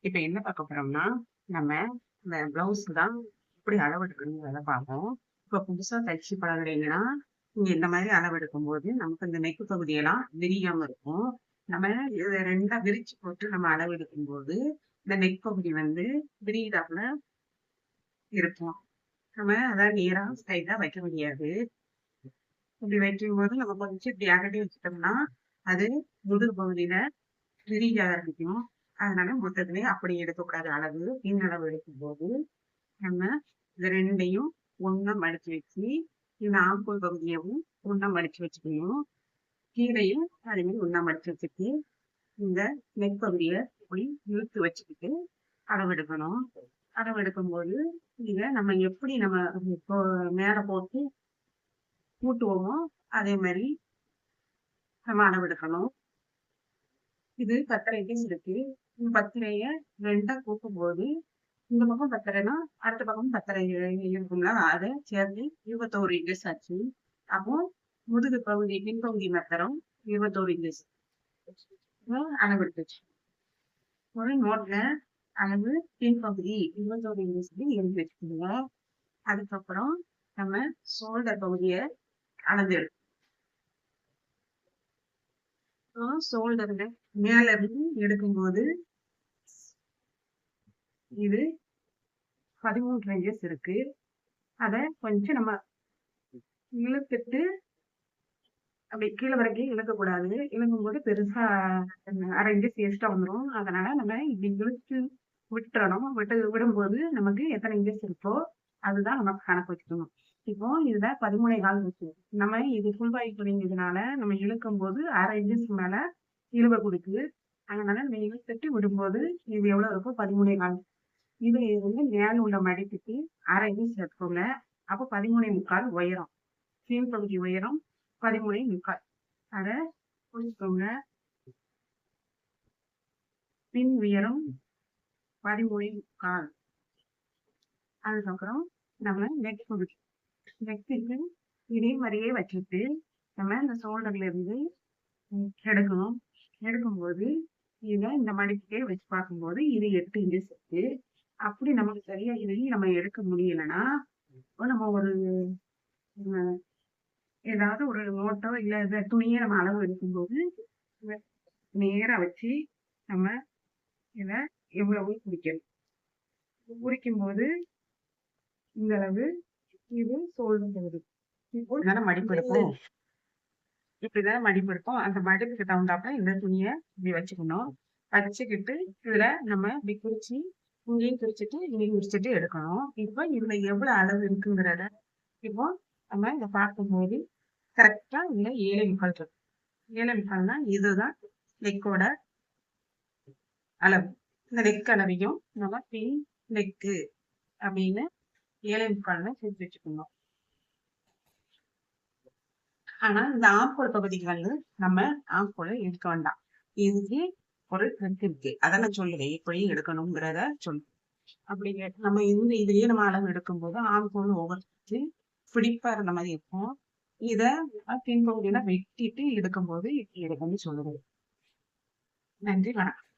இப்ப என்ன பார்க்க போறோம்னா, நம்ம இந்த பிளவுஸ் தான் எப்படி அளவெடுக்கணுங்கிறத பார்ப்போம். இப்ப புதுசா தைச்சு பழகுறீங்கன்னா, நீங்க இந்த மாதிரி அளவெடுக்கும்போது, நமக்கு இந்த நெக்கு பகுதியெல்லாம் விரியாம இருக்கும். நம்ம இத 2ஆ விரிச்சு போட்டு நம்ம அளவெடுக்கும்போது, இந்த நெக் பகுதி வந்து விரியிறாப்புல இருக்கும். நம்ம அத நேரா ஸ்ட்ரைட்டா வைக்க முடியாது. இப்படி வைக்கும்போது நம்ம கொஞ்சம் இப்படி அகட்டி வச்சுட்டோம்னா, அது முதுகு பகுதியில விரிய ஆரம்பிக்கும். அதனால மொத்தத்திலே அப்படி எடுக்கக்கூடாது அளவு. பின் அளவு எடுக்கும்போது, நம்ம இந்த 2யும் ஒண்ணா மடிச்சு வச்சு, இந்த ஆம்கோல் பகுதியவும் ஒண்ணா மடிச்சு வச்சுக்கணும். கீழையும் அதே மாரி ஒண்ணா மடிச்சு வச்சுட்டு, இந்த நெக் பகுதிய இப்படி இழுத்து வச்சுக்கிட்டு அளவெடுக்கணும். அளவெடுக்கும்போது, இத நம்ம எப்படி நம்ம இப்போ மேல போட்டு கூட்டுவோமோ, அதே மாரி நம்ம அளவெடுக்கணும். இது 10 இன்ச் இருக்கு. இந்த 10ய 2ஆ கூட்டும்போது, இந்த பக்கம் 10 அடுத்த பக்கம் 10 இருக்கும்ல, அத சேர்த்து 21 இன்ச்சஸ் ஆச்சு. அப்போ முதுகு பகுதி, பின்பகுதி மாத்திரம் 21 இன்ச்சஸ் அளவெடுத்துச்சு. ஒரு நோட்ல அளவு பின்பகுதி 21 இன்ச்சஸ்க்கு எழுதி வச்சுக்கோங்க. அதுக்கப்புறம் நம்ம ஷோல்டர் பகுதிய அளந்து எடுக்கணும். ஷோல்டர்ல மேல இருந்து எடுக்கும்போது இது 13 இன்ச்சஸ் இருக்கு. அத கொஞ்சம் நம்ம இழுத்துட்டு அப்படி கீழ வரைக்கும் இழுக்கக்கூடாது. இழுக்கும்போது பெருசா 1/2 இன்ச்சஸ் எக்ஸ்ட்ரா வந்துரும். அதனால நம்ம இப்படி இழுத்து விட்டுறணும். விடும்போது நமக்கு எத்தனை இன்ச்சஸ் இருக்கோ, அதுதான் நம்ம கணக்கு வச்சுக்கணும். இப்போ இதுல 13.25 இருக்கு. நம்ம இது ஃபுல் பாய் துணிங்கிறதுனால நம்ம இழுக்கும்போது 1/2 இன்ச்சஸ்க்கு மேல இழுவ குடுக்குது. அதனால நம்ம இழுத்துட்டு விடும்போது இது எவ்வளவு இருக்கோ 13.25. இது வந்து மேல உள்ள மடிப்புக்கு 1/2 இன்ச் சேர்த்துக்கோங்க. அப்போ 13.25 உயரம். கீழ் பகுதி உயரம் 13.25. அத குறிச்சுக்கோங்க. பின் உயரம் 13.25. அதுக்கப்புறம் நம்ம நெக் பகுதி. நெக்குக்கு இதே மாதிரியே வச்சுட்டு நம்ம இந்த ஷோல்டர்ல இருந்து எடுக்கணும். எடுக்கும்போது இத இந்த மடிப்புக்கே வச்சு பார்க்கும்போது இது 8 இன்ச்சஸ் இருக்கு. அப்படி நமக்கு சரியா இழுவி நம்ம எடுக்க முடியலன்னா, இப்போ நம்ம ஒரு ஏதாவது ஒரு நோட்டோ இல்ல இத துணியே நம்ம அளவு எடுக்கும்போது, நேரா வச்சு நம்ம இத எவ்வளவு குறிக்கணும். குறிக்கும்போது இந்த அளவு இது ஷோல்டர் பகுதி. இப்போ இப்படிதானே மடிப்பு இருக்கும். இப்படிதானே மடிப்பு இருக்கும். அந்த மடிப்புக்கு தகுந்தாப்புல இந்த துணிய இப்படி வச்சுக்கணும். வச்சுக்கிட்டு இதுல நம்ம இப்படி குறிச்சு இங்கேயும் குறிச்சிட்டு இங்கேயும் குறிச்சிட்டு எடுக்கணும். இப்போ இதுல எவ்வளவு அளவு இருக்குங்கிறத இப்போ நம்ம இத பார்க்கும்போது கரெக்டா இதுல 7.25 இருக்கு. 7.25னா இதுதான் நெக்கோட அளவு. இந்த நெக் அளவையும் நம்ம பின் நெக்கு அப்படின்னு 7.25ல சேர்த்து வச்சுக்கணும். ஆனா இந்த ஆம்கோல் பகுதிக்கு வந்து நம்ம ஆம்கோலை எடுக்க வேண்டாம். இதுக்கு ஒரு ட்ரிக் இருக்கு. அத நான் சொல்லுறேன். எப்படி எடுக்கணுங்கிறத சொல்றேன். அப்படி நம்ம இதுலயே நம்ம அளவு எடுக்கும்போது ஆம்கோல் ஒவ்வொரு பிடிப்பா இருந்த மாதிரி இருக்கும். இத பின்பகுதியில வெட்டிட்டு எடுக்கும்போது இப்படி எடுக்கணும்னு சொல்லுறேன். நன்றி, வணக்கம்.